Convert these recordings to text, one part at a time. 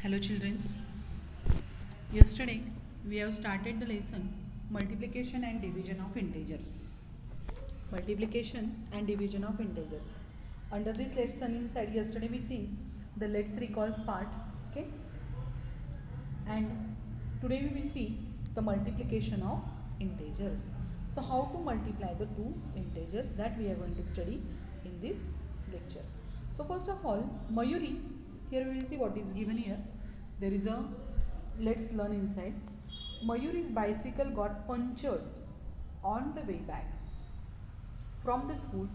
Hello childrens. Yesterday we have started the lesson multiplication and division of integers. Multiplication and division of integers. Under this lesson inside yesterday we see the let's recalls part, okay? And today we will see the multiplication of integers. So how to multiply the two integers, that we are going to study in this lecture. So first of all, Mayuri, here we will see what is given here. There is a, let's learn inside. Mayuri's bicycle got punctured on the way back from the school.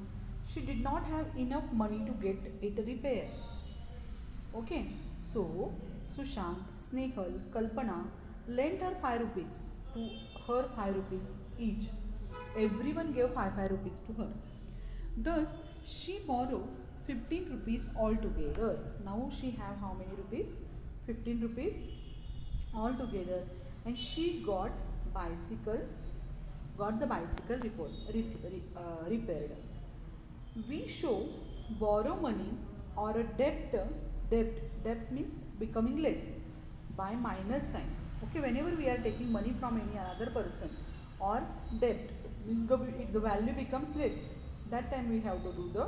She did not have enough money to get it repaired. Okay, so Sushant, Snehal, Kalpana lent her 5 rupees to her 5 rupees each. Everyone gave 5 rupees to her. Thus, she borrowed 15 rupees altogether. Now she have how many rupees? 15 rupees altogether, and she got the bicycle repaired. We show borrow money or a debt means becoming less by minus sign. Okay, whenever we are taking money from any other person, or debt means the value becomes less, that time we have to do the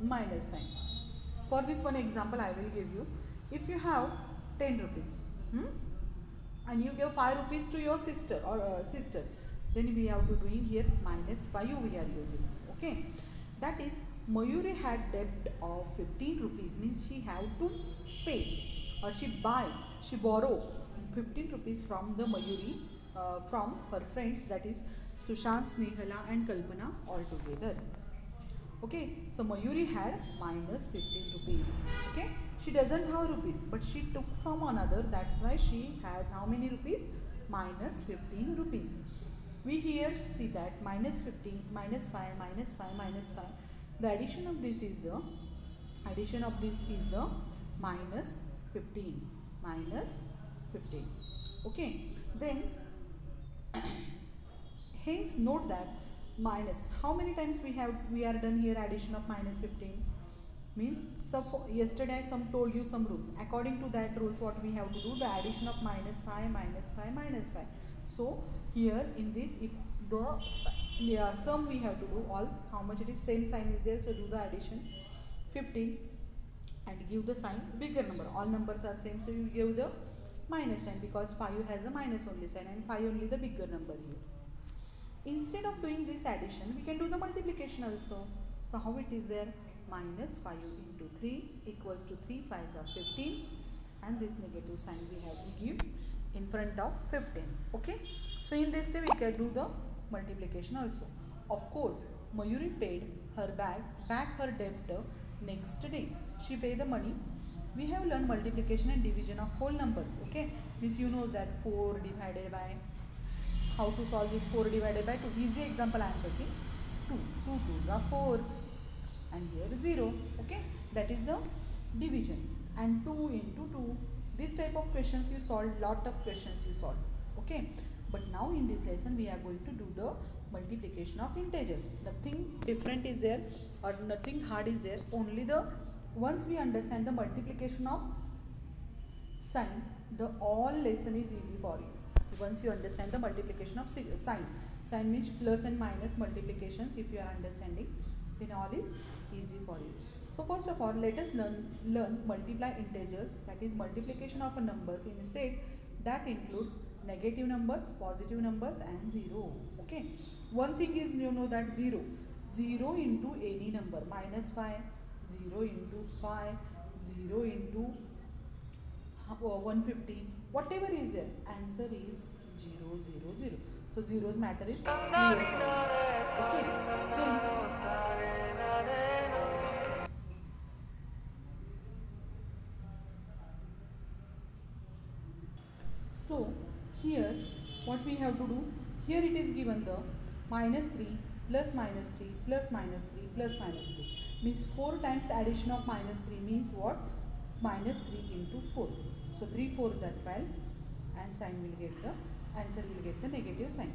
minus sign. For this one example I will give you. If you have 10 rupees and you give 5 rupees to your sister or sister, then we have to doing here minus 5 we are using. Okay, that is Mayuri had debt of 15 rupees, means she have to pay, or she borrow 15 rupees from the Mayuri, from her friends, that is Sushant, Snehala and Kalpana all together. Okay, so Mayuri had minus 15 rupees. Okay, she doesn't have rupees, but she took from another, that's why she has how many rupees? Minus 15 rupees. We here see that minus 15, minus 5, minus 5, minus 5. The addition of this is the minus 15, minus 15. Okay, then hence note that minus, how many times we are done here addition of minus 15 means, so yesterday I told you some rules. According to that rules, what we have to do, the addition of minus 5, minus 5, minus 5. So here in this, if the sum we have to do all, how much it is, same sign is there, so do the addition 15 and give the sign bigger number. All numbers are same, so you give the minus sign, because 5 has a minus only sign and 5 only the bigger number here. Instead of doing this addition, we can do the multiplication also. So how it is there? Minus 5 into 3 equals to 3 5s are 15, and this negative sign we have to give in front of 15. Okay, so in this way we can do the multiplication also. Of course, Mayuri paid her back her debt next day. She paid the money. We have learned multiplication and division of whole numbers. Okay, means you know that 4 divided by, how to solve this 4 divided by 2. Easy example I am taking. 2 2s are 4 and here 0. Okay, that is the division. And 2 into 2. This type of questions you solve, lot of questions you solve. Okay, but now in this lesson we are going to do the multiplication of integers. Nothing different is there or nothing hard is there. Only the, once we understand the multiplication of sign, the all lesson is easy for you. Once you understand the multiplication of sign means plus and minus multiplications, if you are understanding, then all is easy for you. So first of all, let us learn multiply integers, that is multiplication of a numbers in a set that includes negative numbers, positive numbers and 0. Okay, one thing is, you know that 0 into any number, minus 5, 0 into 5, 0 into 150, whatever is there, answer is 0 0 0. So zeros matter is 0. Okay, so here what we have to do, here it is given the minus 3 plus minus 3 plus minus 3 plus minus 3 means 4 times addition of minus 3 means what? Minus 3 into 4. So 3 4s are 12 and sign will get the answer will get the negative sign.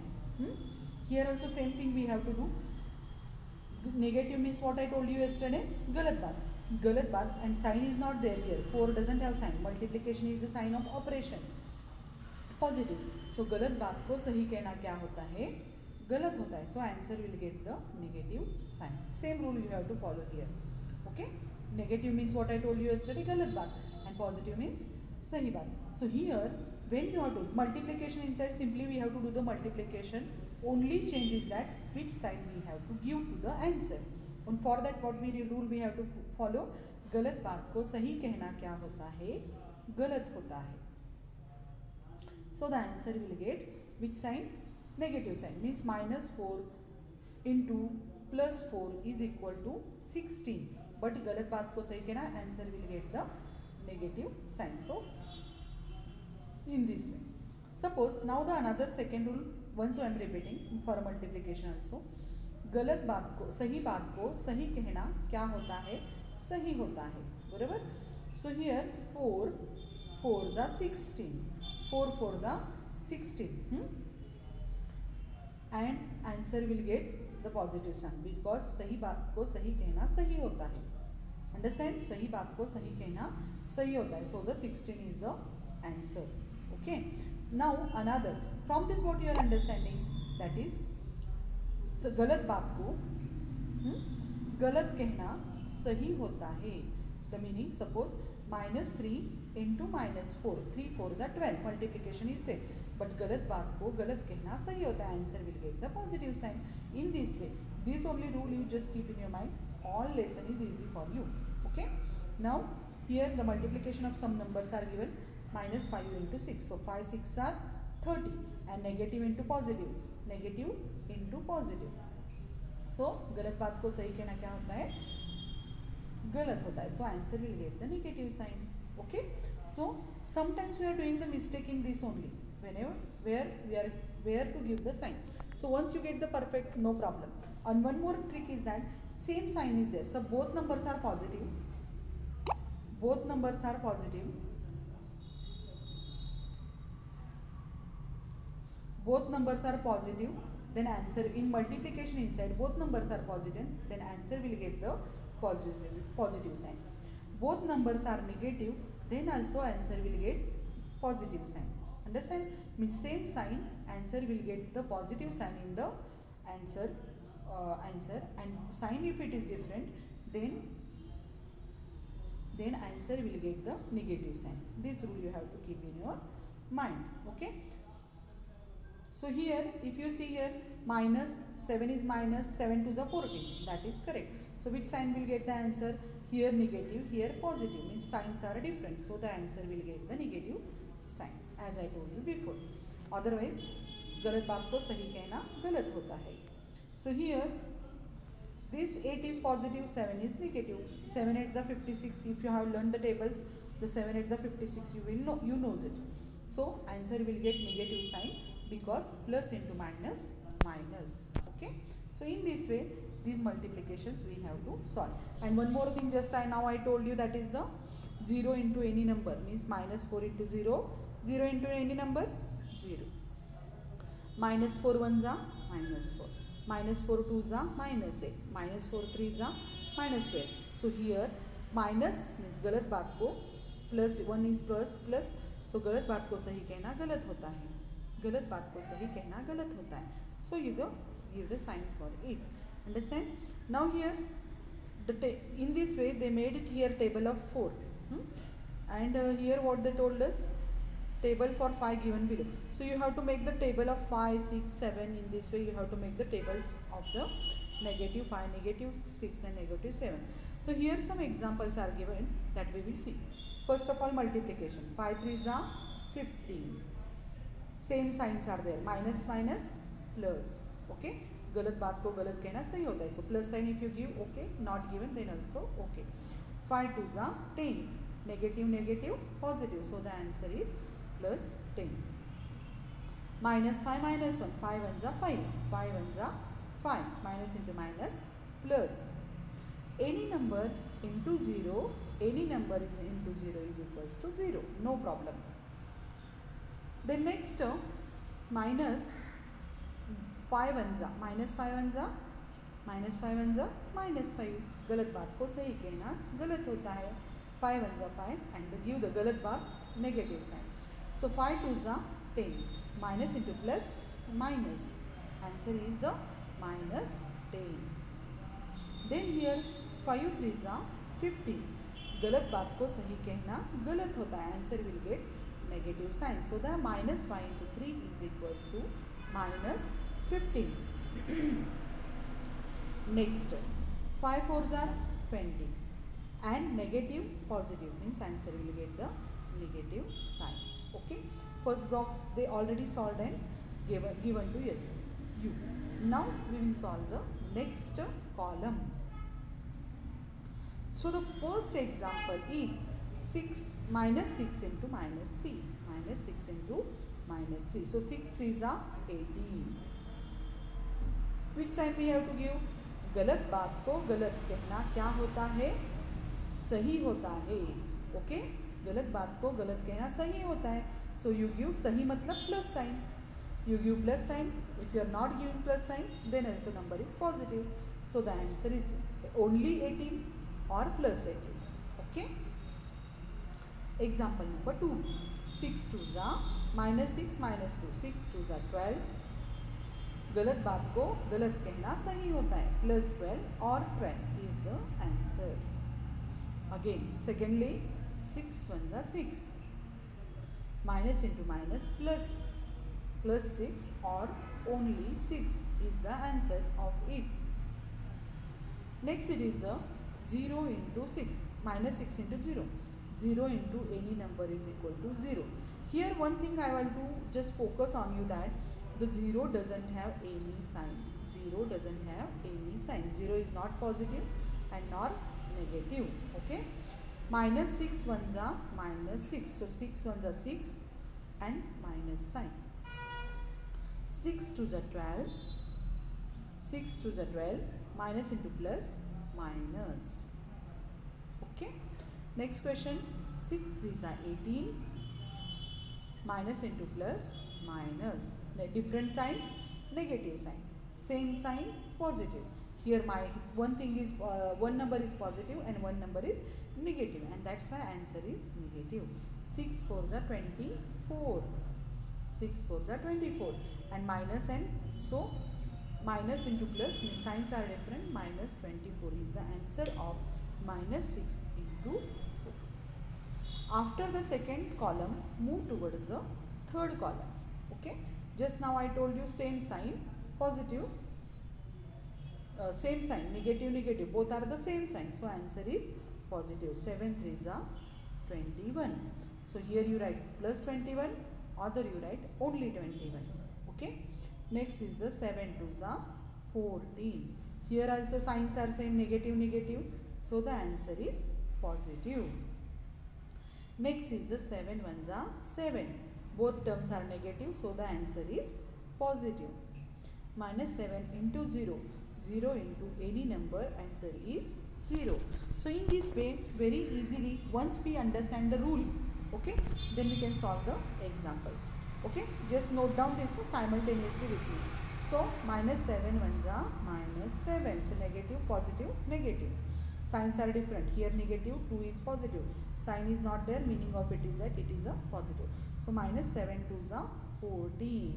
Here also same thing we have to do. Negative means what I told you yesterday, galat baat. गलत बात, and sign is not there here. 4 doesn't have sign. Multiplication is the sign of operation. Positive. So गलत बात को सही कहना क्या होता है? गलत होता है. So answer will get the negative sign. Same rule you have to follow here. Okay? Negative means what I told you yesterday, गलत बात, and positive means सही बात. So here when you have to multiplication inside, simply we have to do the multiplication. Only change is that which sign we have to give to the answer. And for that what rule we have to follow? गलत बात को सही कहना क्या होता है? गलत होता है. So the answer will get which sign? Negative sign. Means minus 4 into plus 4 is equal to 16. But गलत बात को सही कहना, answer will get the negative sign. So in this way. Suppose now the another second rule, once I am repeating for multiplication also. गलत बात को सही कहना क्या होता है? सही होता है. बराबर. So here 4 4 जा 16, 4 4 जा 16, and answer will get the positive sign because सही बात को सही कहना सही होता है. Understand? सही बात को सही कहना सही होता है. So the 16 is the answer. Okay. Now another, from this what you are understanding, that is गलत बात को गलत कहना सही होता है. The meaning, suppose minus 3 into minus 4, 3 4 is 12, multiplication is same, but गलत बात को गलत कहना सही होता है. Answer will get the positive sign. In this way, this only rule you just keep in your mind. All lesson is easy for you. Okay. Now here the multiplication of some numbers are given. Minus 5 into 6. So 5 6 are 30, and negative into positive, negative into positive. So गलत बात को सही कहना क्या होता है? गलत होता है. So answer will get the negative sign. Okay. So sometimes we are doing the mistake in this only. Whenever where to give the sign. So once you get the perfect, no problem. And one more trick is that same sign is there. So both numbers are positive. Both numbers are positive. Both numbers are positive, then answer in multiplication inside both numbers are positive, then answer will get the positive sign. Both numbers are negative, then also answer will get positive sign. Understand? Means same sign, answer will get the positive sign in the answer, and sign if it is different, then answer will get the negative sign. This rule you have to keep in your mind. Okay. So here if you see here minus 7 is minus, 7 to the 14, that is correct. So which sign will get the answer? Here negative, here positive, means signs are different. So the answer will get the negative sign, as I told you before. Otherwise गलत बात को सही कहना गलत होता है. So here this 8 is positive, 7 is negative. 7 8 is 56. If you have learned the tables, the 7 8 is 56, you will know, you knows it. So answer will get negative sign because plus into minus minus. Okay. So in this way these multiplications we have to solve. And one more thing, just now I told you, that is the 0 into any number, means minus 4 into 0, 0 into any number 0. Minus 4 1s are minus 4, minus 4 2s are minus 8, minus 4 3s are minus 12. So here minus means गलत बात को, plus 1 is plus, so गलत बात को सही कहना गलत होता है, गलत बात को सही कहना गलत होता है. So you give the sign for it. Understand? Now here in this way they made it here table of 4, and here what they told us, table for 5 given below. So you have to make the table of 5 6 7. In this way you have to make the tables of the negative 5, negative 6 and negative 7. So here some examples are given that we will see. First of all, multiplication. 5 3s are 15. Same signs are there, minus minus plus. Okay, गलत बात को गलत कहना सही होता है. So plus sign if you give, okay, not given then also okay. 5 2s are 10, negative negative positive, so the answer is plus 10. Minus 5 minus 1, 5 1s are 5, 5 1s are 5, minus into minus plus. Any number into 0, any number is into 0 is equals to 0, no problem. Then next term, minus 5 1s are, minus 5 1s are -5 one जा -5, गलत बात को सही कहना गलत होता है. 5 one जा 5 एंड गिव द गलत बात नेगेटिव साइन. सो 5 टू जा 10, minus into plus minus, answer is the -10. Then here 5 3 जा 15, गलत बात को सही कहना गलत होता है, answer will get negative sign. So the -5 into 3 is equals to -15. Next 5 4s are 20 and negative positive means answer will get the negative sign. Okay, first box they already solved and given to us you. Now we will solve the next column. So the first example is 6 -6 into -3, -6 into -3. So 6 3s are 18. Which sign we have to give? गलत बात को गलत कहना क्या होता है? सही होता है. ओके, गलत बात को गलत कहना सही होता है. सो यू गिव सही मतलब plus sign. You give plus sign. If you are not giving plus sign, then also number is positive. So the answer is only 18 or plus 18. Okay. Example number 2. 6 2s are -6 -2. 6 2s are 12. गलत बात को गलत कहना सही होता है. +12 or 12 is the answer. Again, secondly, 6 1s are 6. Minus into minus plus. +6 or only 6 is the answer of it. Next it is the 0 into 6, -6 into 0. 0 into any number is equal to 0. Here one thing I want to just focus on you that the 0 doesn't have any sign. 0 doesn't have any sign. 0 is not positive and nor negative. Okay. -6 1s are -6. So 6 1s are 6 and minus sign. 6 2s are 12. 6 2s are 12. Minus into plus minus. Okay. Next question. 6 3s are 18. Minus into plus minus. Different signs, negative sign. Same sign, positive. Here my one thing is one number is positive and one number is negative, and that's why answer is negative. 6 4s are 24. 6 4s are 24 and minus, and so minus into plus signs are different. Minus 24 is the answer of -6 into 4. After the second column, move towards the third column. Okay, just now I told you same sign, positive, same sign, negative negative, both are the same sign, so answer is positive. 7 3s are 21. So here you write plus 21, other you write only 21. Okay. Next is the 7 2s are 14. Here also signs are same, negative negative, so the answer is positive. Next is the 7 1s are 7. Both terms are negative, so the answer is positive. -7 into 0. 0 into any number, answer is 0. So in this way, very easily, once we understand the rule, okay, then we can solve the examples. Okay, just note down this simultaneously with me. So -7 1s are -7. So negative, positive, negative. Signs are different. Here negative, 2 is positive. Sign is not there, meaning of it is that it is a positive. So -7 2s are 14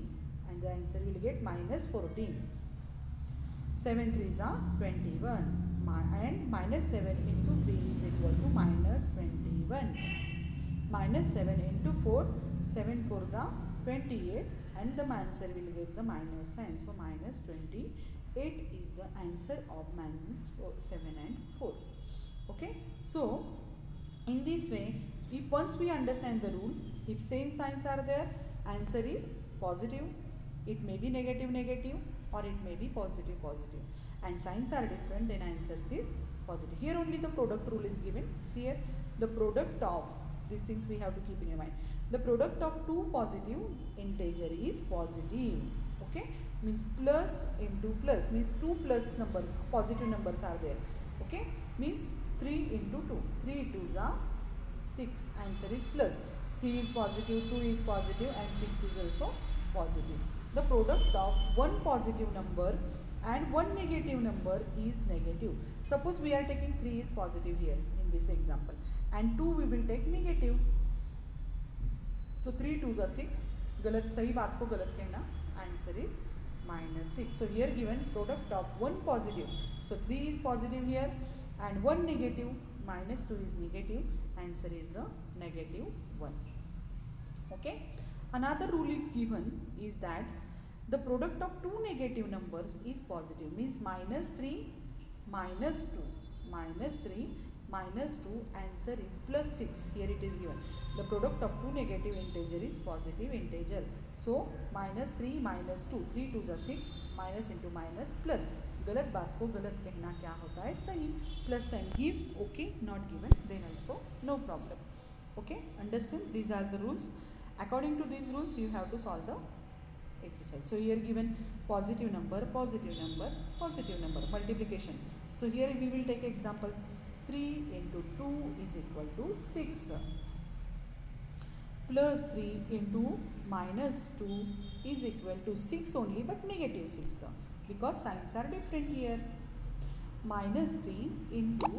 and the answer will get -14. 7 3s are 21 and -7 into 3 is equal to -21. -7 into 4, 7 4s are 28 and the answer will get the minus sign. So -28 is the answer of -7 and 4. Okay. So in this way, if once we understand the rule, if same signs are there, answer is positive. It may be negative negative or it may be positive positive, and signs are different, then answer is positive. Here only the product rule is given. See here, the product of these things we have to keep in your mind. The product of two positive integer is positive. Okay, means plus into plus means 2 plus number, positive numbers are there. Okay, means 3 into 2. 3 2s are 6. Answer is plus. 3 is positive, 2 is positive, and 6 is also positive. The product of one positive number and one negative number is negative. Suppose we are taking 3 is positive here in this example and 2 we will take negative. So 3 2s are 6. गलत, सही बात को गलत कहना. Answer is -6. So here given product of one positive. So 3 is positive here and one negative. -2 is negative. Answer is the -1. Okay. Another rule is given is that the product of two negative numbers is positive. Means -3 -2 -3 -2. Answer is +6. Here it is given. The product of two negative integer is positive integer. So -3 -2. 3 2s are 6. Minus into minus plus. गलत बात को गलत कहना क्या होता है? सही. Plus and give. Okay. Not given. Then also no problem. Okay. Understood? These are the rules. According to these rules, you have to solve the exercise. So here given positive number, positive number, positive number, multiplication. So here we will take examples. 3 into 2 is equal to 6. Plus 3 into -2 is equal to 6 only, but -6 because signs are different here. -3 into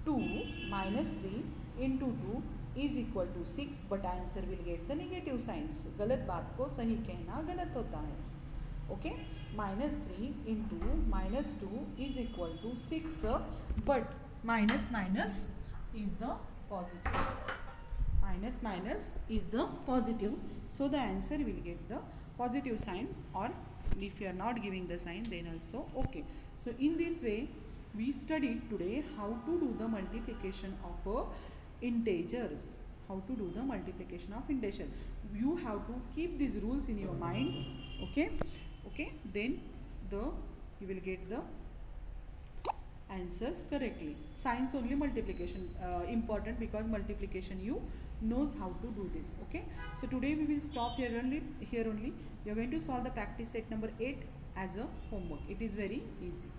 2 -3 into 2 is equal to 6, but answer will get the negative signs. गलत बात को सही कहना गलत होता है. Okay, -3 into -2 is equal to 6, but minus minus is the positive. Minus minus is the positive, so the answer will get the positive sign, or if you are not giving the sign then also okay. So in this way we studied today how to do the multiplication of integers. How to do the multiplication of integer. You have to keep these rules in your mind. Okay, okay, then you will get the answers correctly. Signs only multiplication important, because multiplication you knows how to do this. Okay, so today we will stop here only. You are going to solve the practice set number 8 as a homework. It is very easy.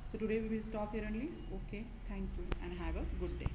So today we will stop here only. Okay, thank you and have a good day.